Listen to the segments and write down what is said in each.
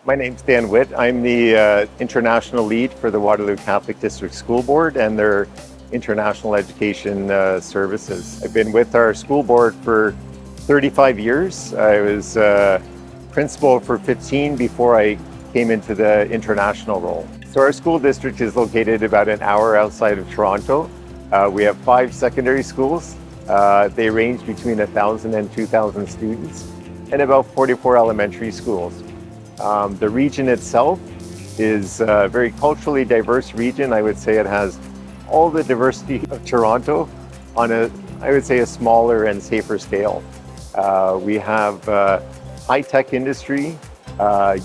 My name's Dan Witt. I'm the international lead for the Waterloo Catholic District School Board and their international education services. I've been with our school board for 35 years. I was principal for 15 before I came into the international role. So our school district is located about an hour outside of Toronto. We have 5 secondary schools. They range between 1,000 and 2,000 students, and about 44 elementary schools. The region itself is a very culturally diverse region. I would say it has all the diversity of Toronto on I would say, a smaller and safer scale. We have high-tech industry,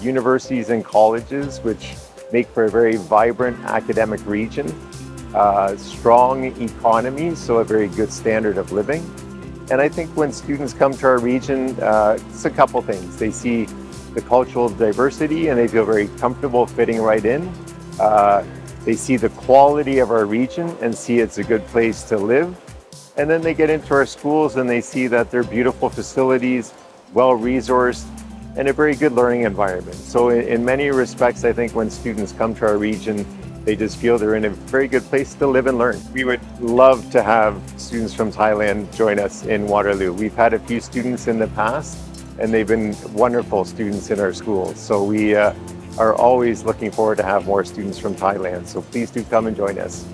universities and colleges, which make for a very vibrant academic region, strong economy, so a very good standard of living. And I think when students come to our region, it's a couple things. They see the cultural diversity and they feel very comfortable fitting right in. They see the quality of our region and see it's a good place to live. And then they get into our schools and they see that they're beautiful facilities, well-resourced, and a very good learning environment. So in many respects, I think when students come to our region, they just feel they're in a very good place to live and learn. We would love to have students from Thailand join us in Waterloo. We've had a few students in the past, and they've been wonderful students in our schools. So we are always looking forward to have more students from Thailand. So please do come and join us.